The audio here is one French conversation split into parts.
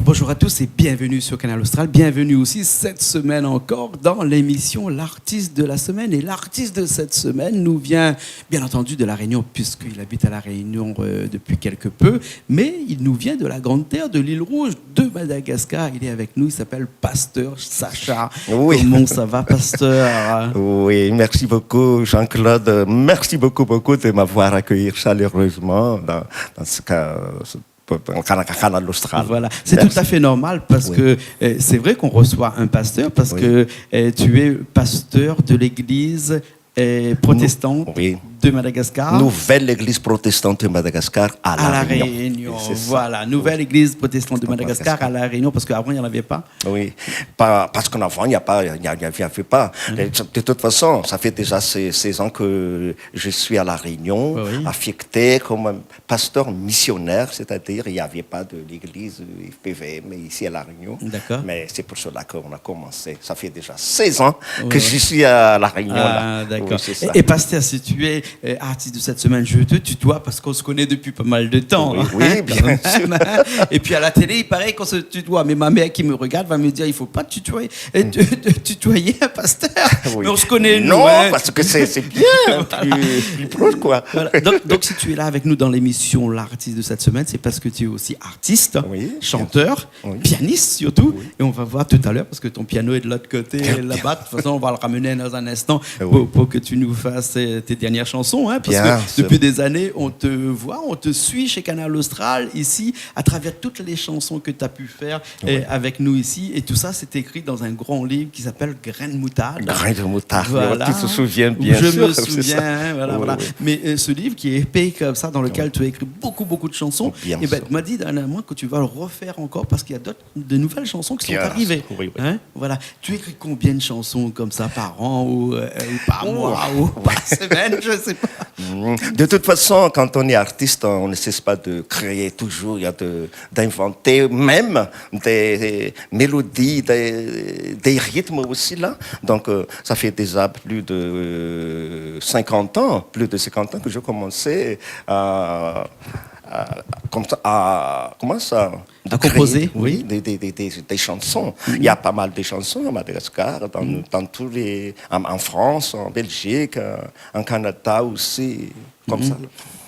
Bonjour à tous et bienvenue sur Canal Austral. Bienvenue aussi cette semaine encore dans l'émission L'artiste de la semaine. Et l'artiste de cette semaine nous vient bien entendu de La Réunion puisqu'il habite à La Réunion depuis quelque peu. Mais il nous vient de la grande terre de l'île Rouge de Madagascar. Il est avec nous, il s'appelle Pasteur Sacha. Oui. Comment ça va, Pasteur? Oui, merci beaucoup Jean-Claude. Merci beaucoup de m'avoir accueilli chaleureusement dans ce cas. Canal Austral. Voilà, c'est tout à fait normal parce que c'est vrai qu'on reçoit un pasteur parce que tu es pasteur de l'église protestante de Madagascar. Nouvelle église protestante de Madagascar à La Réunion. Voilà, nouvelle église protestante de Madagascar à La Réunion parce qu'avant il n'y en avait pas. Oui, parce qu'avant il n'y avait pas. De toute façon, ça fait déjà 16 ans que je suis à La Réunion, affecté comme un pasteur missionnaire, c'est-à-dire il n'y avait pas de l'église PVM ici à La Réunion. D'accord. Mais c'est pour cela qu'on a commencé. Ça fait déjà 16 ans que je suis à La Réunion. Ah, d'accord. Oui, et pasteur, si tu es artiste de cette semaine, je te tutoie parce qu'on se connaît depuis pas mal de temps. Oui, bien sûr. Et puis à la télé, il paraît qu'on se tutoie. Mais ma mère qui me regarde va me dire, il ne faut pas tutoyer un pasteur. Mais on se connaît, nous. Non, parce que c'est bien, plus proche, quoi. Voilà. Donc, si tu es là avec nous dans l'émission L'artiste de cette semaine, c'est parce que tu es aussi artiste, chanteur, pianiste surtout. Et on va voir tout à l'heure, parce que ton piano est de l'autre côté, là-bas. De toute façon, on va le ramener dans un instant pour que tu nous fasses tes dernières chansons. Hein, parce que depuis des années, on te voit, on te suit chez Canal Austral, ici, à travers toutes les chansons que tu as pu faire avec nous ici. Et tout ça, c'est écrit dans un grand livre qui s'appelle Graines de moutarde. Graines de moutarde, voilà. Tu te souviens bien sûr. Je me souviens, hein, voilà. Mais ce livre qui est épais comme ça, dans lequel tu as écrit beaucoup de chansons, et tu m'as dit dernièrement que tu vas le refaire encore parce qu'il y a de nouvelles chansons qui sont arrivées. Hein, voilà. Tu écris combien de chansons comme ça par an ou par mois ou par semaine, je ne sais pas. De toute façon, quand on est artiste, on ne cesse pas de créer toujours, d'inventer même des mélodies, des rythmes aussi là. Donc ça fait déjà plus de 50 ans que je commençais à composer, des chansons. Il y a pas mal de chansons à Madagascar, dans tous en France, en Belgique, en Canada aussi, comme ça.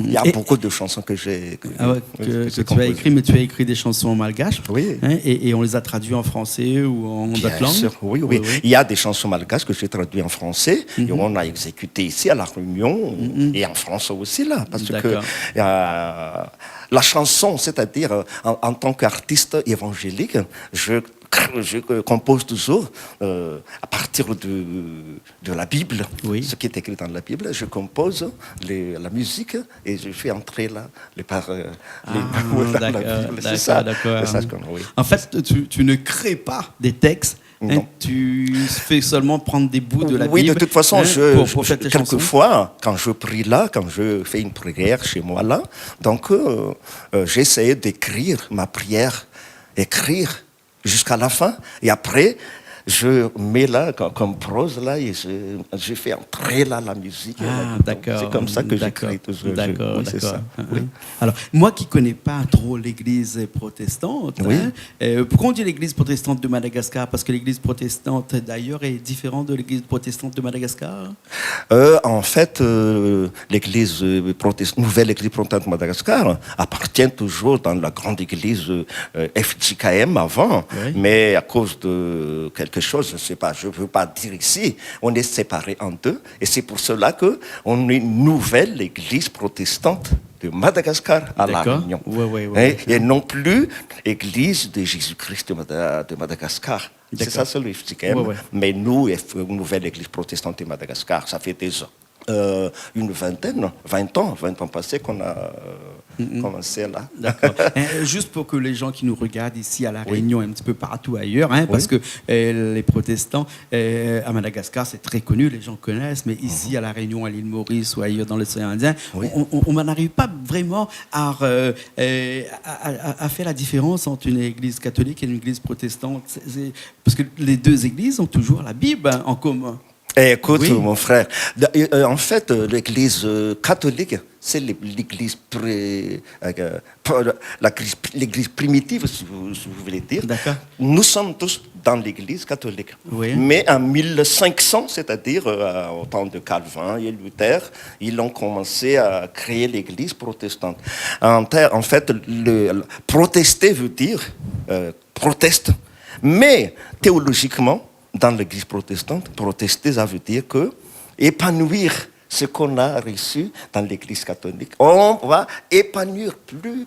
Il y a beaucoup de chansons que tu as écrites, mais tu as écrit des chansons en malgache, hein, et on les a traduites en français ou en d'autres langues. Oui. Il y a des chansons malgaches que j'ai traduites en français, et on a exécuté ici à La Réunion, et en France aussi, là, parce que la chanson, c'est-à-dire en tant qu'artiste évangélique, je compose toujours à partir de la Bible, ce qui est écrit dans la Bible. Je compose la musique et je fais entrer là les paroles dans la Bible. C'est ça. En fait, tu ne crées pas des textes. Hein, tu fais seulement prendre des bouts de la Bible. Oui, de toute façon, quelquefois, quand je prie là, quand je fais une prière chez moi là, donc j'essaie d'écrire ma prière, jusqu'à la fin, et après, je mets là, comme prose, là, et je fais entrer là la musique. D'accord. C'est comme ça que j'écris toujours. D'accord. C'est ça. Alors, moi qui ne connais pas trop l'église protestante, pourquoi on dit l'église protestante de Madagascar? Parce que l'église protestante, d'ailleurs, est différente de l'église protestante de Madagascar? En fait, l'église nouvelle église protestante de Madagascar appartient toujours dans la grande église FJKM avant, mais à cause de quelque chose, je ne sais pas, je ne veux pas dire ici, on est séparés en deux, et c'est pour cela qu'on est une nouvelle église protestante de Madagascar à La Réunion. Et non plus église de Jésus-Christ de Madagascar. C'est ça, c'est le FJKM. Mais nous, une nouvelle église protestante de Madagascar, ça fait 2 ans. une vingtaine, 20 ans passés qu'on a commencé là. D'accord. Juste pour que les gens qui nous regardent ici à La Réunion et un petit peu partout ailleurs, parce que les protestants à Madagascar, c'est très connu, les gens connaissent, mais ici à La Réunion, à l'île Maurice ou ailleurs dans l'océan Indien, on n'arrive pas vraiment à faire la différence entre une église catholique et une église protestante. Parce que les deux églises ont toujours la Bible en commun. Écoute, mon frère, en fait, l'église catholique, c'est l'église primitive, si vous voulez dire. D'accord. Nous sommes tous dans l'église catholique. Oui. Mais en 1500, c'est-à-dire au temps de Calvin et Luther, ils ont commencé à créer l'église protestante. En fait, protester veut dire proteste, mais théologiquement, dans l'église protestante, protester, ça veut dire que épanouir ce qu'on a reçu dans l'église catholique. On va épanouir plus,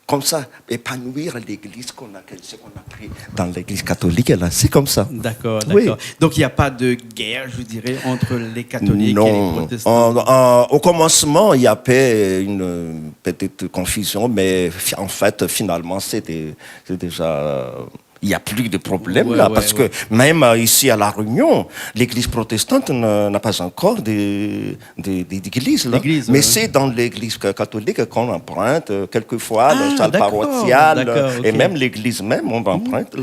comme ça, épanouir l'église ce qu'on a pris dans l'église catholique. Là, c'est comme ça. D'accord. Oui. Donc il n'y a pas de guerre, je dirais, entre les catholiques et les protestants. Au commencement, il y avait une petite confusion, mais en fait, finalement, c'est déjà... Il n'y a plus de problème parce que même ici à La Réunion, l'église protestante n'a pas encore d'église. Mais c'est dans l'église catholique qu'on emprunte quelquefois la salle paroissiale et même l'église même, on emprunte.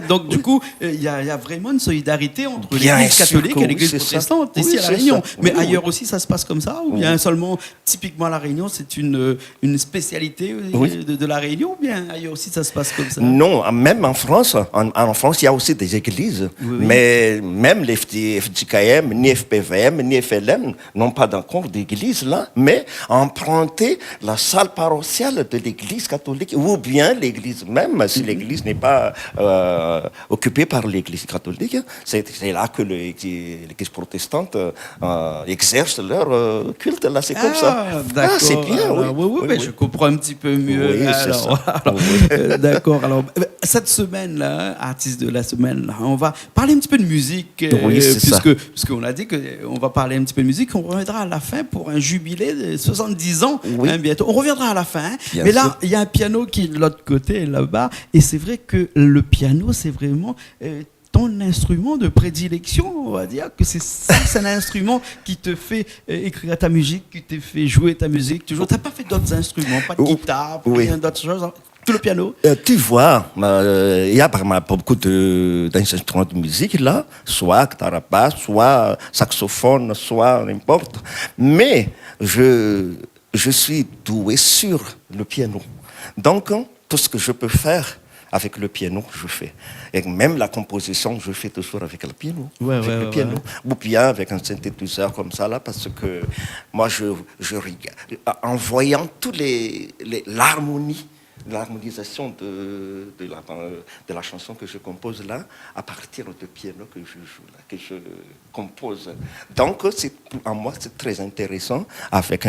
Donc du coup, il y a vraiment une solidarité entre l'église catholique et l'église protestante ici à La Réunion. Mais ailleurs aussi, ça se passe comme ça? Ou bien seulement, typiquement à La Réunion, c'est une spécialité de La Réunion? Ou bien ailleurs aussi, ça se passe comme ça? Non, même en France, en France, il y a aussi des églises, mais même les FJKM, ni FPVM, ni FLM n'ont pas encore d'église là, mais emprunter la salle paroissiale de l'église catholique, ou bien l'église même, si l'église n'est pas occupée par l'église catholique, c'est là que l'église protestante exerce leur culte, là, c'est comme ça. D'accord. C'est bien, mais je comprends un petit peu mieux. Oui, c'est ça. D'accord, alors, cette semaine-là, artiste de la semaine, on va parler un petit peu de musique, puisqu'on a dit qu'on va parler un petit peu de musique. On reviendra à la fin pour un jubilé de 70 ans bientôt. On reviendra à la fin, mais là, il y a un piano qui est de l'autre côté, là-bas, et c'est vrai que le piano, c'est vraiment... ton instrument de prédilection, on va dire que c'est un instrument qui te fait écrire ta musique, qui te fait jouer ta musique. Tu n'as pas fait d'autres instruments, pas de guitare, rien d'autre chose. Tout le piano. Tu vois, il y a vraiment beaucoup d'instruments de musique là, soit guitare basse, soit saxophone, soit n'importe. Mais je suis doué sur le piano. Donc, tout ce que je peux faire avec le piano, je fais. Et même la composition, je fais toujours avec le piano. Le piano. Ou bien avec un synthétiseur comme ça, là, parce que moi, je regarde. En voyant l'harmonisation de la chanson que je compose là, à partir du piano que je joue là, que je compose. Donc, en moi, c'est très intéressant avec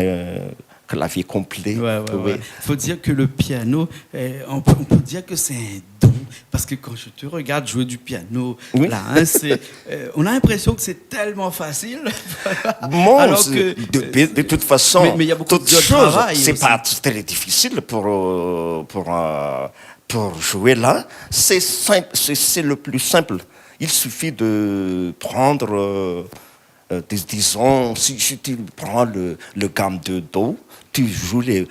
clavier complet. Il faut dire que le piano, on peut dire que c'est un don, parce que quand je te regarde jouer du piano, là, on a l'impression que c'est tellement facile. Alors que, de toute façon, mais il y a beaucoup de travail. C'est pas très difficile pour jouer là. C'est simple, c'est le plus simple. Il suffit de prendre, disons, si tu prends le gamme de Do, tu joues le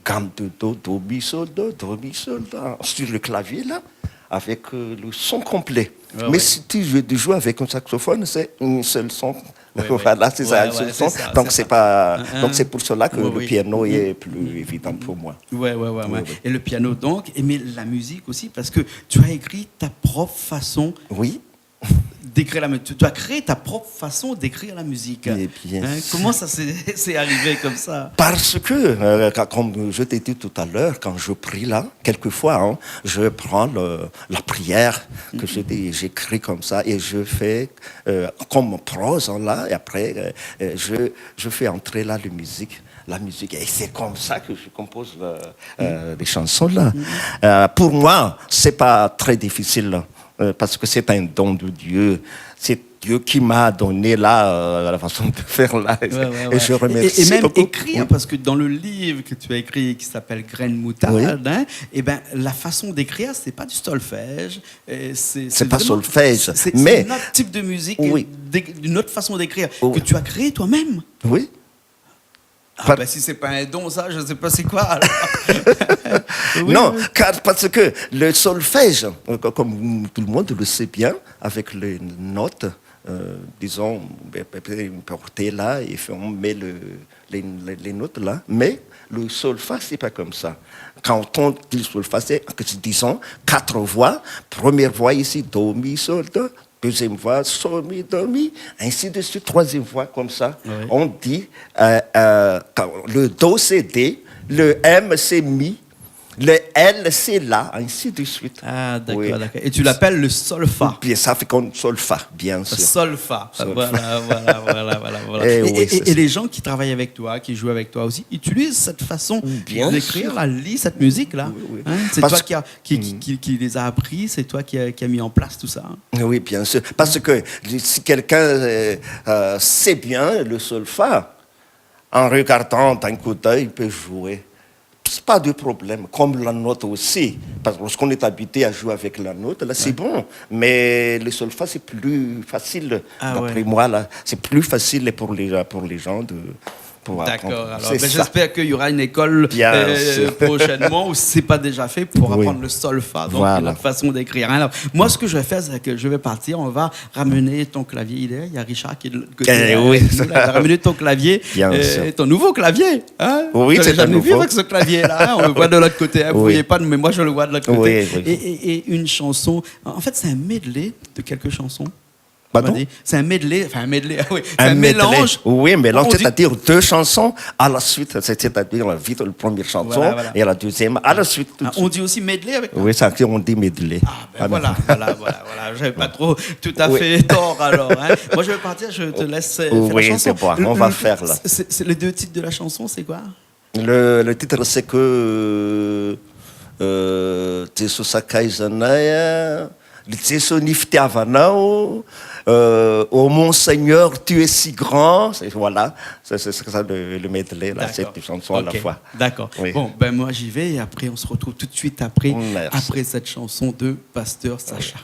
gamme de do, mi, sol, do, mi, sol, sur le clavier là, avec le son complet. Mais si tu joues avec un saxophone, c'est un seul son. Voilà, c'est ça, un seul son. Donc c'est pas. Donc c'est pour cela que le piano est plus évident pour moi. Et le piano donc, mais la musique aussi, parce que tu as écrit ta propre façon. D'écrire la musique. Tu as créé ta propre façon d'écrire la musique. Comment ça s'est arrivé comme ça? Parce que, comme je t'ai dit tout à l'heure, quand je prie là, quelquefois, je prends la prière que j'écris comme ça et je fais comme prose là, et après je fais entrer là la musique. Et c'est comme ça que je compose des chansons là. Pour moi, c'est pas très difficile. Parce que c'est un don de Dieu. Dieu qui m'a donné là la façon de faire là. Et je remercie et même beaucoup. écrire, parce que dans le livre que tu as écrit qui s'appelle Graines moutarde, et ben la façon d'écrire, c'est pas du solfège. C'est pas solfège, mais c'est un autre type de musique, une autre façon d'écrire que tu as créé toi-même. Oui. Ah ben si c'est pas un don, ça, je sais pas c'est quoi. Alors. Non, parce que le solfège, comme tout le monde le sait bien, avec les notes, disons, portées là, et on met les notes là, mais le solfa, c'est pas comme ça. Quand on dit le solfa, c'est, disons, 4 voix. Première voix ici, do, mi, sol, do. Deuxième voix, sol, mi, do, mi, ainsi de suite. Troisième voix, comme ça. Oui. On dit, le do, c'est D, le M, c'est mi, le L, c'est La, ainsi de suite. Ah, d'accord, d'accord. Et tu l'appelles le solfa. Bien, ça fait comme solfa, bien sûr. Solfa. Voilà. Et les gens qui travaillent avec toi, qui jouent avec toi aussi, utilisent cette façon d'écrire, cette musique-là. Oui. Hein, c'est toi qui les a appris, c'est toi qui a mis en place tout ça. Hein. Oui, bien sûr. Parce que si quelqu'un sait bien le solfa, en regardant d'un coup d'œil, il peut jouer. Pas de problème, comme la note aussi. Parce que lorsqu'on est habitué à jouer avec la note, là, c'est bon. Mais le solfa, c'est plus facile, d'après moi. Là, c'est plus facile pour les gens de... D'accord. Alors, j'espère qu'il y aura une école prochainement, ou si ce n'est pas déjà fait, pour apprendre le solfa, donc la façon d'écrire. Alors, moi, ce que je vais faire, c'est que je vais partir, on va ramener ton clavier. Il y a Richard qui est de l'autre côté. Il va ramener ton clavier, ton nouveau clavier. Hein, oui, c'est un nouveau. Vu avec ce clavier-là, hein, on le voit de l'autre côté. Vous ne voyez pas, mais moi, je le vois de l'autre côté. Et une chanson, en fait, c'est un medley de quelques chansons. C'est un medley, un mélange. Oui, mélange, c'est-à-dire 2 chansons à la suite, c'est-à-dire la première chanson et la deuxième à la suite. On dit aussi medley avec toi? Oui, ça on dit medley. Voilà. J'avais pas trop tout à fait tort alors. Hein. Moi, je vais partir, je te laisse faire la chanson. C'est bon, on va faire là. C'est les 2 titres de la chanson, c'est quoi? Le titre, c'est que Teso Sakai Zanaya. Oh mon Seigneur, tu es si grand. Voilà, c'est ça le medley, là, cette chanson à la fois. D'accord. Oui. Bon, ben moi j'y vais et après on se retrouve tout de suite après cette chanson de Pasteur Sacha.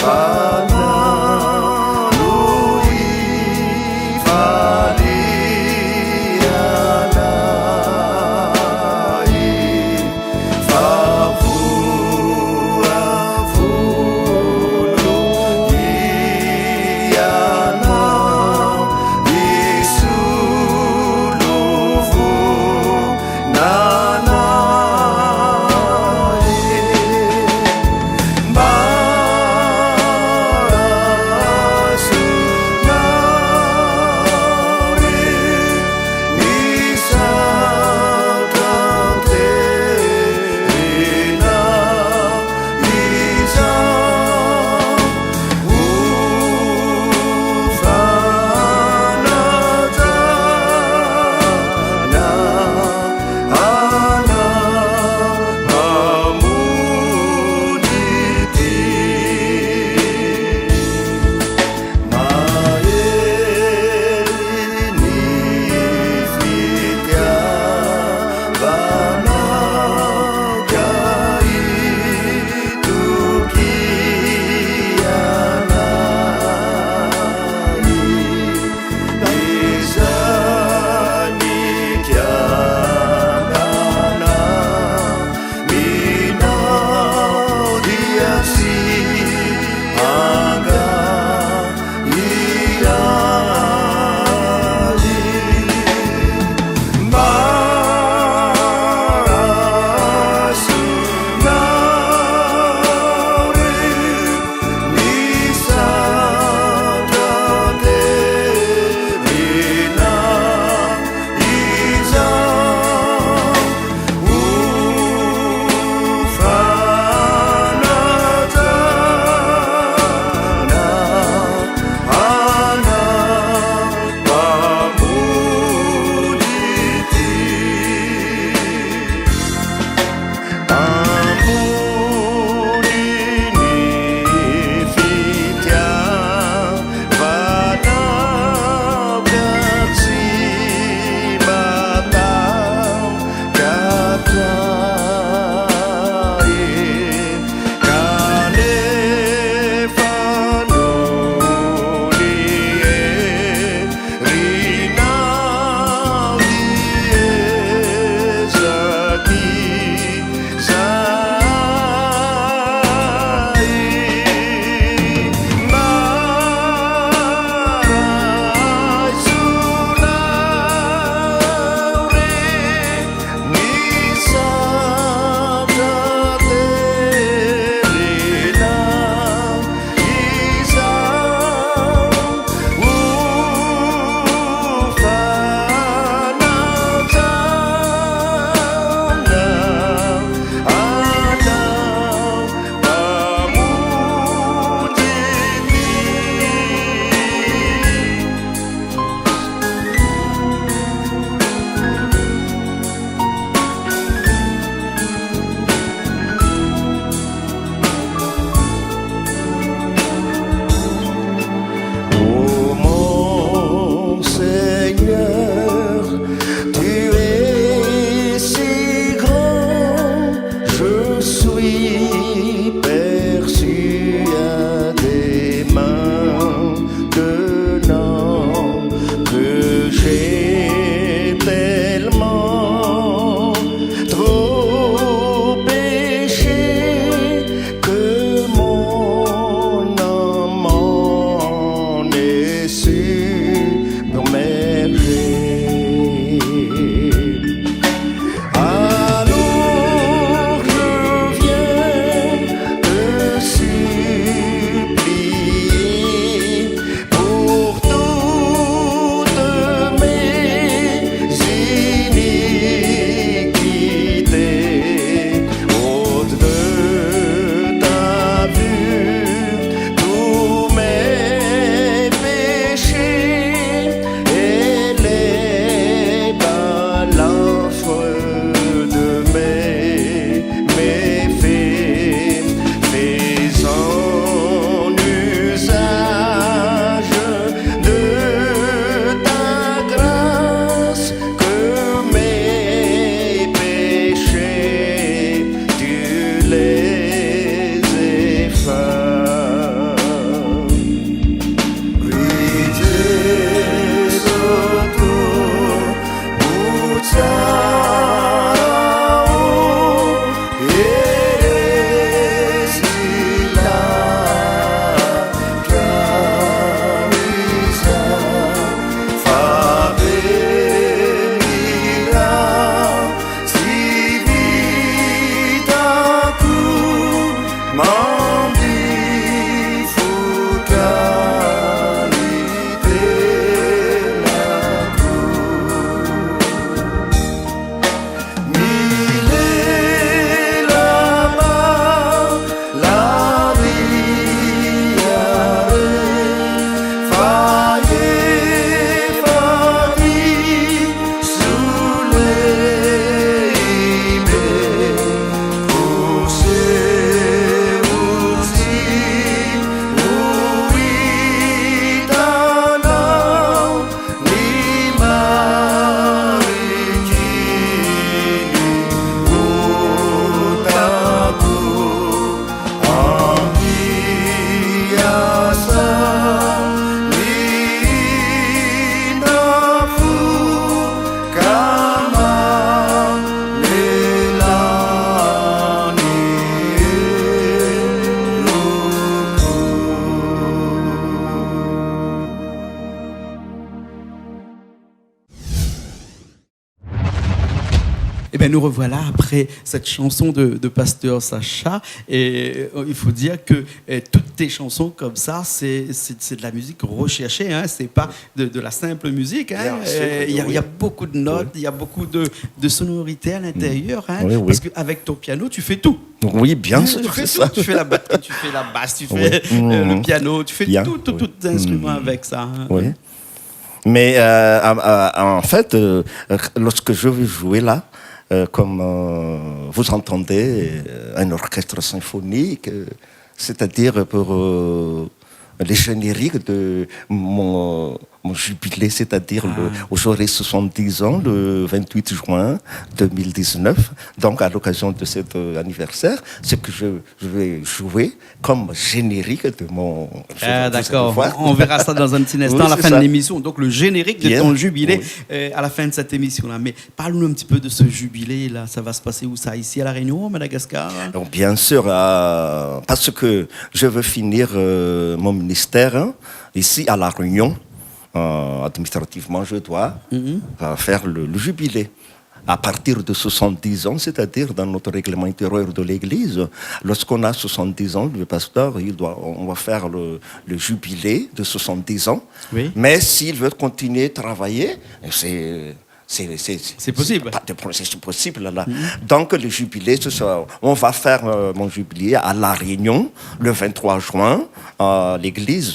Oh Ben, nous revoilà après cette chanson de Pasteur Sacha. Et il faut dire que toutes tes chansons comme ça, c'est de la musique recherchée. Hein, c'est pas de la simple musique. Hein. Il y a beaucoup de notes, il y a beaucoup de sonorités à l'intérieur. Hein, parce qu'avec ton piano, tu fais tout. Oui, bien sûr. Tu fais tout. Tu fais la batterie, tu fais la basse, tu fais le piano, tu fais tout instrument avec ça. Hein. Oui. Mais en fait, lorsque je veux jouer là, comme vous entendez un orchestre symphonique, c'est-à-dire pour les génériques de mon jubilé, c'est-à-dire où j'aurai 70 ans, le 28 juin 2019. Donc, à l'occasion de cet anniversaire, c'est que je vais jouer comme générique de mon... D'accord, on verra ça dans un petit instant à la fin de l'émission. Donc, le générique de ton jubilé à la fin de cette émission-là. Mais parle-nous un petit peu de ce jubilé-là. Ça va se passer où ça? Ici à La Réunion, à Madagascar? Donc, bien sûr, parce que je veux finir mon ministère ici à La Réunion. Administrativement, je dois faire le jubilé. À partir de 70 ans, c'est-à-dire dans notre règlement intérieur de l'Église, lorsqu'on a 70 ans, le pasteur, on va faire le jubilé de 70 ans. Oui. Mais s'il veut continuer à travailler, c'est possible. C'est possible là. Donc le jubilé, on va faire mon jubilé à La Réunion le 23 juin à l'église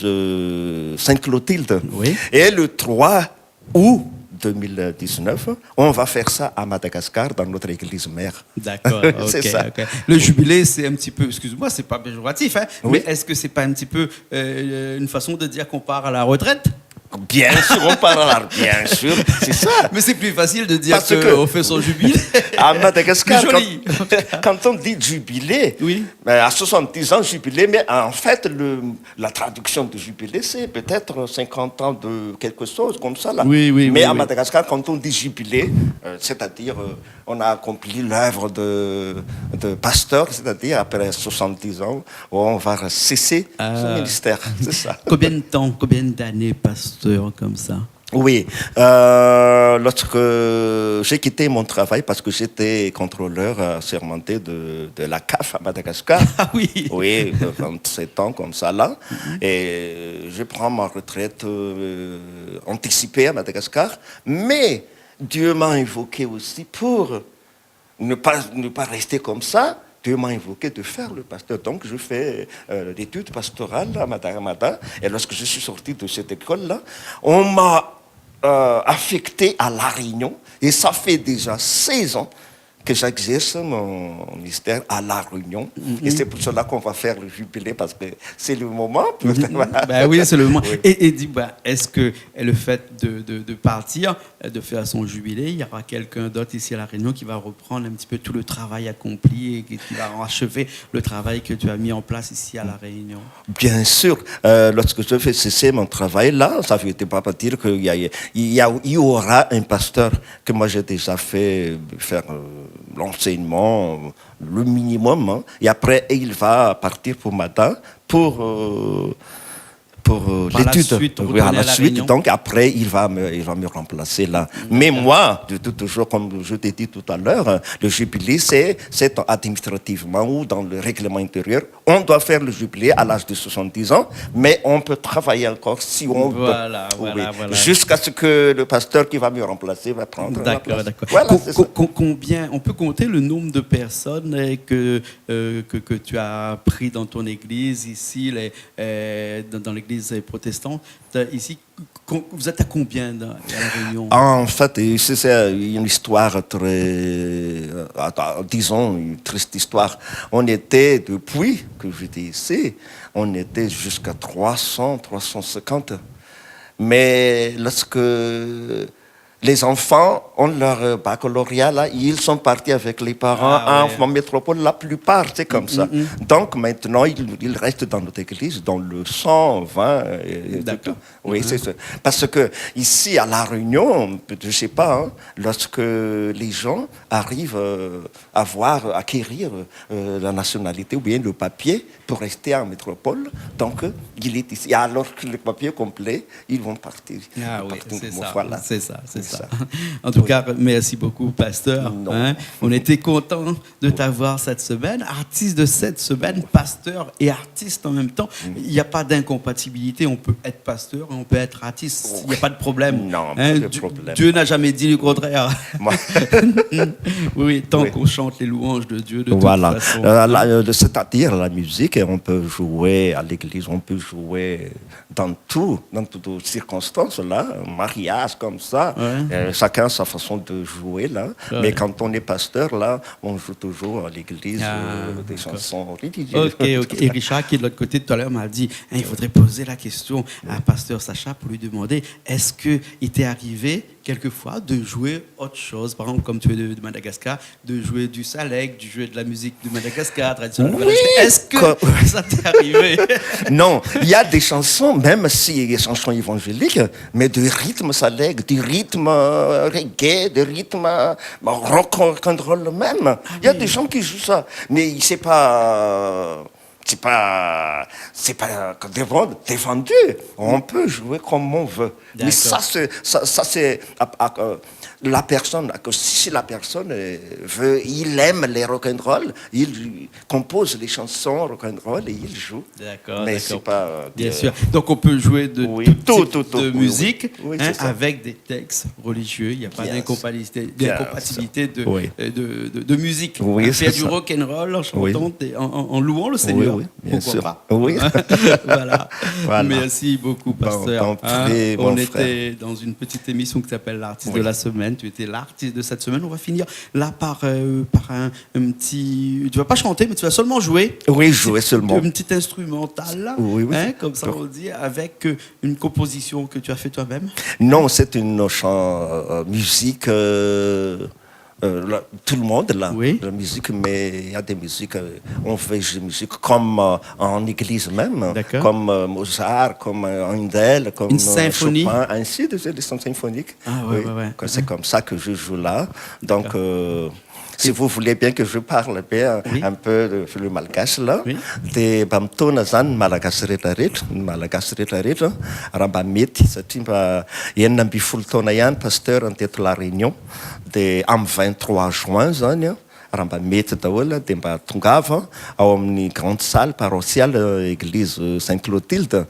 Sainte-Clotilde. Oui. Et le 3 août 2019, on va faire ça à Madagascar dans notre église mère. D'accord, c'est ça. Okay. Le jubilé, c'est un petit peu, excuse-moi, c'est pas péjoratif, hein, mais est-ce que c'est pas un petit peu une façon de dire qu'on part à la retraite? Bien sûr, on part à la bien sûr, c'est ça. Mais c'est plus facile de dire qu'on fait son jubilé. À Madagascar, quand on dit jubilé, à 70 ans jubilé, mais en fait, la traduction de jubilé, c'est peut-être 50 ans de quelque chose comme ça. Là. Mais à Madagascar, quand on dit jubilé, c'est-à-dire on a accompli l'œuvre de pasteur, c'est-à-dire après 70 ans, on va cesser ce ministère. C'est ça. Combien de temps, combien d'années pasteur comme ça? Oui, lorsque j'ai quitté mon travail parce que j'étais contrôleur assermenté de la CAF à Madagascar. Ah oui. Oui, de 27 ans comme ça là. Et je prends ma retraite anticipée à Madagascar. Mais Dieu m'a invoqué aussi pour ne pas rester comme ça. Dieu m'a invoqué de faire le pasteur. Donc, je fais l'étude pastorale à Madagamada. Et lorsque je suis sorti de cette école-là, on m'a affecté à La Réunion. Et ça fait déjà 16 ans que j'exerce mon ministère à La Réunion. Et c'est pour cela qu'on va faire le jubilé, parce que c'est le moment. Ben oui, c'est le moment. Oui. Et dis, est-ce que le fait de partir, de faire son jubilé, il y aura quelqu'un d'autre ici à La Réunion qui va reprendre un petit peu tout le travail accompli et qui va achever le travail que tu as mis en place ici à La Réunion? Bien sûr. Lorsque je fais cesser mon travail là, ça ne veut pas dire qu'il y aura un pasteur que moi j'ai déjà fait faire l'enseignement, le minimum, hein, et après il va partir pour Mada pour l'étude. À la suite, donc après il va me remplacer là. Mais moi, toujours comme je t'ai dit tout à l'heure, le jubilé c'est administrativement ou dans le règlement intérieur, on doit faire le jubilé à l'âge de 70 ans, mais on peut travailler encore si on veut. Voilà. Jusqu'à ce que le pasteur qui va me remplacer va prendre la place. D'accord. Voilà, combien on peut compter le nombre de personnes que tu as pris dans ton église ici, dans l'église protestante ici? Vous êtes à combien à La Réunion? En fait, c'est une histoire très, disons, une triste histoire. On était, depuis que j'étais ici, on était jusqu'à 300, 350. Mais lorsque les enfants ont leur baccalauréat, là, ils sont partis avec les parents en métropole, la plupart, c'est comme ça. Donc maintenant, ils restent dans notre église, dans le 120. D'accord. Oui, c'est ça. Parce que ici, à La Réunion, je ne sais pas, hein, lorsque les gens arrivent à acquérir la nationalité ou bien le papier pour rester en métropole, donc il est ici. Alors que le papier complet, ils vont partir. Ah oui, c'est ça. Voilà. C'est ça. ça. En tout cas, merci beaucoup, pasteur. Hein? On était content de t'avoir cette semaine. Artiste de cette semaine, pasteur et artiste en même temps. Il n'y a pas d'incompatibilité. On peut être pasteur et on peut être artiste. Il n'y a pas de problème. Non, pas de problème. Dieu n'a jamais dit le contraire. Oui, tant qu'on chante les louanges de Dieu, de toute façon. C'est-à-dire la musique, on peut jouer à l'église, on peut jouer dans toutes circonstances, là, mariage comme ça. Chacun a sa façon de jouer, là. Mais quand on est pasteur, là, on joue toujours à l'église des chansons religieuses. Ok. Et Richard, qui est de l'autre côté tout à l'heure, m'a dit il faudrait poser la question à pasteur Sacha pour lui demander est-ce qu'il t'est arrivé quelquefois de jouer autre chose, par exemple comme tu es de Madagascar, de jouer du salek, de jouer de la musique de Madagascar traditionnelle. Oui. Est-ce que ça t'est arrivé? Non, il y a des chansons, même si des chansons évangéliques, mais de rythme salek, du rythme reggae, de rythme rock and roll même. Il y a des gens qui jouent ça, mais c'est pas défendu. On peut jouer comme on veut. Mais ça c'est la personne. Si la personne veut, il aime les rock'n'roll, il compose les chansons rock'n'roll et il joue. D'accord. Mais c'est pas. Bien sûr. Donc on peut jouer de tout type de musique avec des textes religieux. Il n'y a pas d'incompatibilité de musique. Faire du rock'n'roll en chantant, en louant le Seigneur. Bien sûr. Pas. Oui. Voilà. Merci beaucoup, pasteur. On était dans une petite émission qui s'appelle l'Artiste de la semaine. Tu étais l'artiste de cette semaine. On va finir là par un petit. Tu vas pas chanter, mais tu vas seulement jouer. Oui, jouer seulement. Un petit instrumental, comme ça on dit, avec une composition que tu as fait toi-même. Non, c'est une musique. Tout le monde là, la musique, mais il y a des musiques, on fait des musiques comme en église même, comme Mozart, comme Handel, comme une symphonie. Chopin, ainsi de suite, des sons symphoniques. C'est comme ça que je joue là. Donc, si vous voulez bien que je parle bien un peu de le malgache là, de bamtona zany malagasy rehetrarehetra raha mba mety satria mba enina amby folo taona ihany pasteur anteto la Réunion de amin'ny 23 juin zany raha mba mety daholo dia mba tongava ao amin'ny grande salle paroissiale église Sainte-Clotilde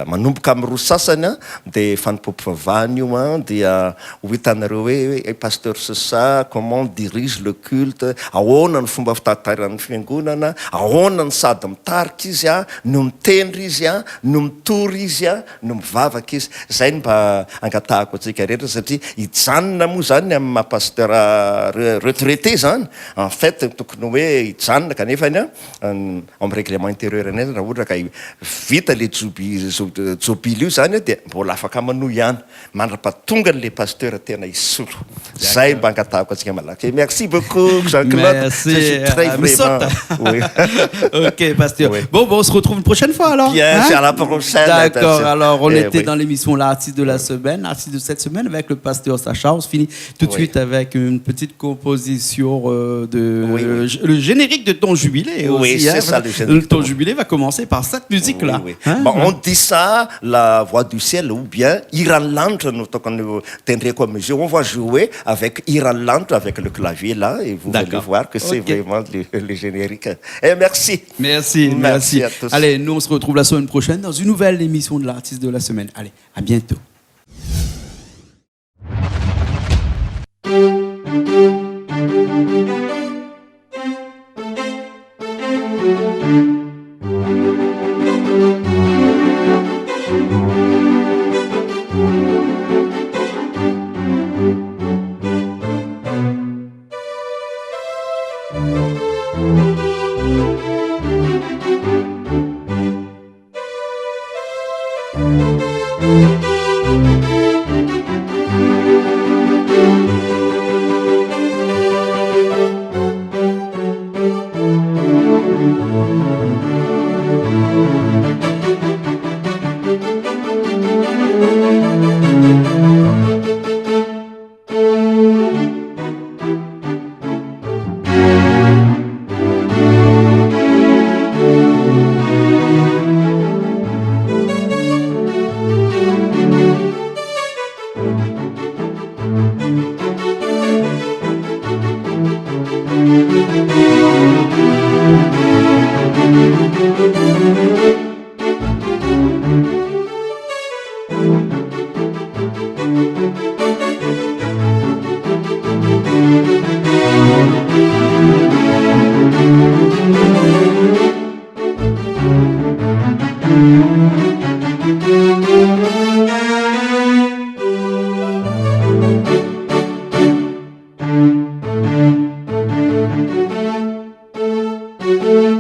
manomboka amin'ny roa sasany dia fanipopovavahany io dia ho hitanareo hoe pasteur Sacha comment dirige le culte, ahoana ny fomba fitataran'ny fiangonana, ahoana ny sady mitarika izy no mitendry izy no mitory izy no mivavaka izy. Zay mba angatahako antsika rehetra satria hijanona moa zany amin'ny pasteur retraité zany. En fait, tokony hoe hijanona kanefany amin'ny règlement intérieur anay raha ohatra ka vita le jobily io zany dia mbola afaka manohy ihany mandra-pahatonga le pasteur tena hisolo. Zay mba angatahako antsika malaky. Merci beaucoup Jean-Claude. Merci. Ok, pasteur. Bon, on se retrouve une prochaine fois alors. Bien, à la prochaine. D'accord. Alors, on était dans l'émission l'artiste de la semaine, l'artiste de cette semaine avec le pasteur Sacha. On se finit tout de suite avec une petite composition le générique de ton jubilé. Oui, c'est ça le générique. Ton jubilé va commencer par cette musique-là. On dit ça, la voix du ciel, ou bien Iran-Land, on va jouer avec Iran-Land, avec le clavier là, et vous allez voir que c'est vraiment le générique. Et merci. Merci à tous. Allez, nous on se retrouve la semaine prochaine dans une nouvelle émission de l'artiste de la semaine. Allez, à bientôt. Thank you.